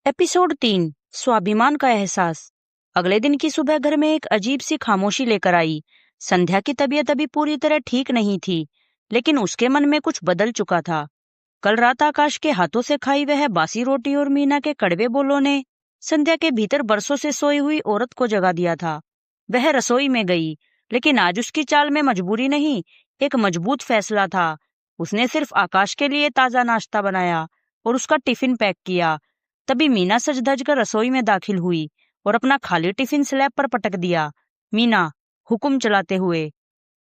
Episode 3 स्वाभिमान का एहसास। अगले दिन की सुबह घर में एक अजीब सी खामोशी लेकर आई। संध्या की तबीयत अभी पूरी तरह ठीक नहीं थी, लेकिन उसके मन में कुछ बदल चुका था। कल रात आकाश के हाथों से खाई वह बासी रोटी और मीना के कड़वे बोलों ने संध्या के भीतर बरसों से सोई हुई औरत को जगा दिया था। वह रसोई में गई, लेकिन आज उसकी चाल में मजबूरी नहीं, एक मजबूत फैसला था। उसने सिर्फ आकाश के लिए ताजा नाश्ता बनाया और उसका टिफिन पैक किया। तभी मीना सज धज कर रसोई में दाखिल हुई और अपना खाली टिफिन स्लैब पर पटक दिया। मीना हुक्म चलाते हुए,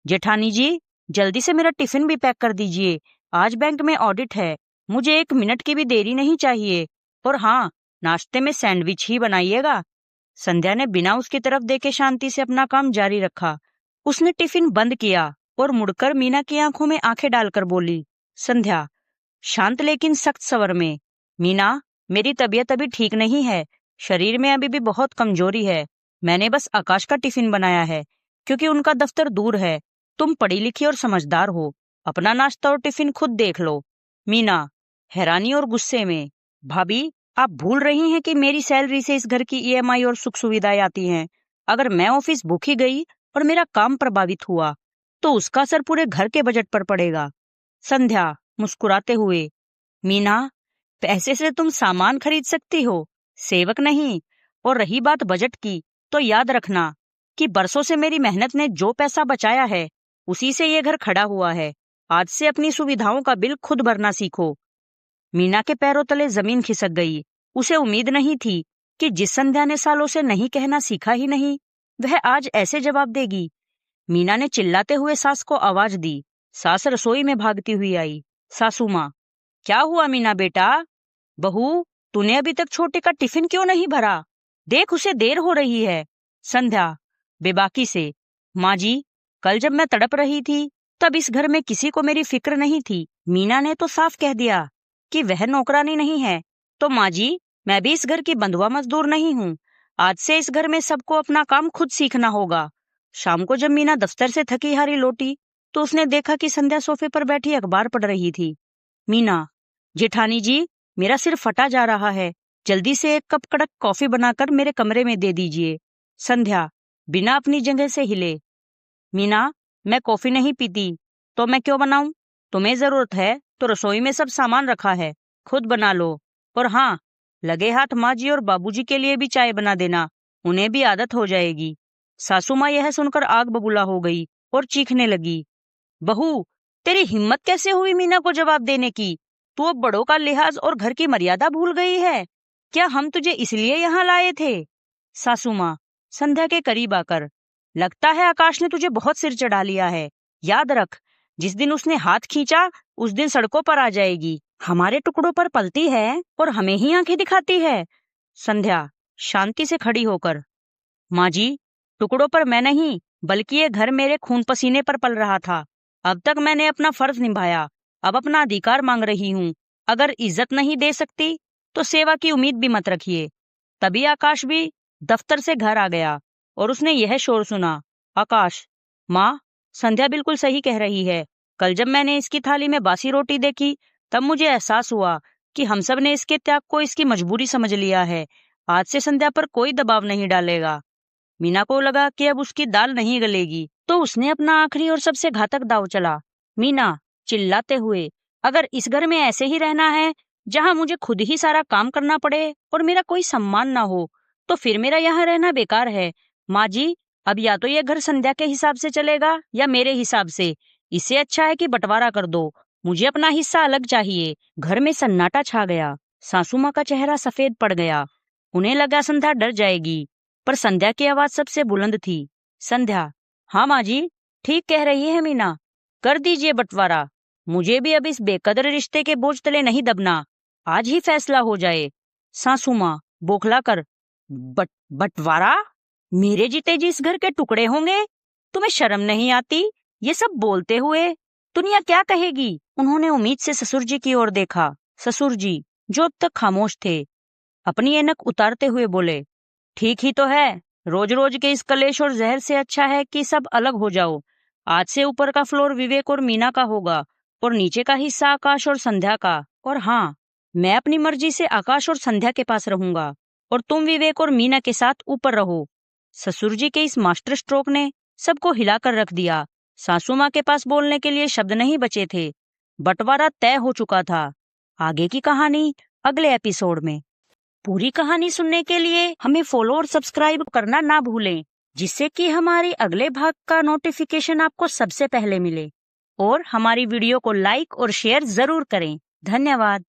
जेठानी जी, जल्दी से मेरा टिफिन भी पैक कर दीजिए। आज बैंक में ऑडिट है, मुझे 1 मिनट की भी देरी नहीं चाहिए। और हाँ, नाश्ते में सैंडविच ही बनाइएगा। संध्या ने बिना उसकी तरफ देखे शांति से अपना काम जारी रखा। उसने टिफिन बंद किया और मुड़कर मीना की आंखों में आंखें डालकर बोली, संध्या शांत लेकिन सख्त स्वर में, मीना, मेरी तबीयत अभी ठीक नहीं है, शरीर में अभी भी बहुत कमजोरी है। मैंने बस आकाश का टिफिन बनाया है, क्योंकि उनका दफ्तर दूर है। तुम पढ़ी लिखी और समझदार हो, अपना नाश्ता और टिफिन खुद देख लो। मीना हैरानी और गुस्से में, भाभी, आप भूल रही हैं कि मेरी सैलरी से इस घर की ईएमआई और सुख सुविधाएं आती हैं। अगर मैं ऑफिस भूखी गई और मेरा काम प्रभावित हुआ, तो उसका असर पूरे घर के बजट पर पड़ेगा। संध्या मुस्कुराते हुए, मीना, पैसे से तुम सामान खरीद सकती हो, सेवक नहीं। और रही बात बजट की, तो याद रखना कि बरसों से मेरी मेहनत ने जो पैसा बचाया है, उसी से ये घर खड़ा हुआ है। आज से अपनी सुविधाओं का बिल खुद भरना सीखो। मीना के पैरों तले जमीन खिसक गई। उसे उम्मीद नहीं थी कि जिस संध्या ने सालों से नहीं कहना सीखा ही नहीं, वह आज ऐसे जवाब देगी। मीना ने चिल्लाते हुए सास को आवाज दी। सास रसोई में भागती हुई आई। सासू माँ, क्या हुआ मीना बेटा? बहू, तूने अभी तक छोटे का टिफिन क्यों नहीं भरा? देख, उसे देर हो रही है। संध्या बेबाकी से, माँ जी, कल जब मैं तड़प रही थी, तब इस घर में किसी को मेरी फिक्र नहीं थी। मीना ने तो साफ कह दिया कि वह नौकरानी नहीं है। तो माँ जी, मैं भी इस घर की बंधुआ मजदूर नहीं हूँ। आज से इस घर में सबको अपना काम खुद सीखना होगा। शाम को जब मीना दफ्तर से थकी हारी लौटी, तो उसने देखा कि संध्या सोफे पर बैठी अखबार पढ़ रही थी। मीना, जेठानी जी, मेरा सिर फटा जा रहा है, जल्दी से एक कप कड़क कॉफी बनाकर मेरे कमरे में दे दीजिए। संध्या बिना अपनी जगह से हिले, मीना, मैं कॉफी नहीं पीती। तो मैं क्यों बनाऊं? तुम्हें जरूरत है तो रसोई में सब सामान रखा है, खुद बना लो। और हाँ, लगे हाथ माँ जी और बाबूजी के लिए भी चाय बना देना, उन्हें भी आदत हो जाएगी। सासू माँ यह सुनकर आग बबूला हो गई और चीखने लगी। बहू, तेरी हिम्मत कैसे हुई मीना को जवाब देने की? तू अब बड़ों का लिहाज और घर की मर्यादा भूल गई है। क्या हम तुझे इसलिए यहाँ लाए थे? सासू माँ संध्या के करीब आकर, लगता है आकाश ने तुझे बहुत सिर चढ़ा लिया है। याद रख, जिस दिन उसने हाथ खींचा, उस दिन सड़कों पर आ जाएगी। हमारे टुकड़ों पर पलती है और हमें ही आंखें दिखाती है। संध्या शांति से खड़ी होकर, माँ जी, टुकड़ों पर मैं नहीं, बल्कि ये घर मेरे खून पसीने पर पल रहा था। अब तक मैंने अपना फर्ज निभाया, अब अपना अधिकार मांग रही हूँ। अगर इज्जत नहीं दे सकती, तो सेवा की उम्मीद भी मत रखिए। तभी आकाश भी दफ्तर से घर आ गया और उसने यह शोर सुना। आकाश, माँ, संध्या बिल्कुल सही कह रही है। कल जब मैंने इसकी थाली में बासी रोटी देखी, तब मुझे एहसास हुआ कि हम सब ने इसके त्याग को इसकी मजबूरी समझ लिया है। आज से संध्या पर कोई दबाव नहीं डालेगा। मीना को लगा कि अब उसकी दाल नहीं गलेगी, तो उसने अपना आखिरी और सबसे घातक दाव चला। मीना चिल्लाते हुए, अगर इस घर में ऐसे ही रहना है, जहां मुझे खुद ही सारा काम करना पड़े और मेरा कोई सम्मान ना हो, तो फिर मेरा यहाँ रहना बेकार है। माँ जी, अब या तो ये घर संध्या के हिसाब से चलेगा या मेरे हिसाब से। इससे अच्छा है कि बंटवारा कर दो, मुझे अपना हिस्सा अलग चाहिए। घर में सन्नाटा छा गया। सासू माँ का चेहरा सफेद पड़ गया। उन्हें लगा संध्या डर जाएगी, पर संध्या की आवाज सबसे बुलंद थी। संध्या, हाँ माँ जी, ठीक कह रही है मीना, कर दीजिए बंटवारा। मुझे भी अब इस बेकदर रिश्ते के बोझ तले नहीं दबना। आज ही फैसला हो जाए। सासू माँ बौखला कर, बंटवारा? मेरे जीते जी इस घर के टुकड़े होंगे? तुम्हें शर्म नहीं आती ये सब बोलते हुए? दुनिया क्या कहेगी? उन्होंने उम्मीद से ससुर जी की ओर देखा। ससुर जी, जो अब तक खामोश थे, अपनी ऐनक उतारते हुए बोले, ठीक ही तो है। रोज रोज के इस कलेश और जहर से अच्छा है कि सब अलग हो जाओ। आज से ऊपर का फ्लोर विवेक और मीना का होगा और नीचे का हिस्सा आकाश और संध्या का। और हाँ, मैं अपनी मर्जी से आकाश और संध्या के पास रहूंगा और तुम विवेक और मीना के साथ ऊपर रहो। ससुर जी के इस मास्टर स्ट्रोक ने सबको हिलाकर रख दिया। सासू माँ के पास बोलने के लिए शब्द नहीं बचे थे। बंटवारा तय हो चुका था। आगे की कहानी अगले एपिसोड में। पूरी कहानी सुनने के लिए हमें फॉलो और सब्सक्राइब करना ना भूलें, जिससे कि हमारे अगले भाग का नोटिफिकेशन आपको सबसे पहले मिले। और हमारी वीडियो को लाइक और शेयर जरूर करें। धन्यवाद।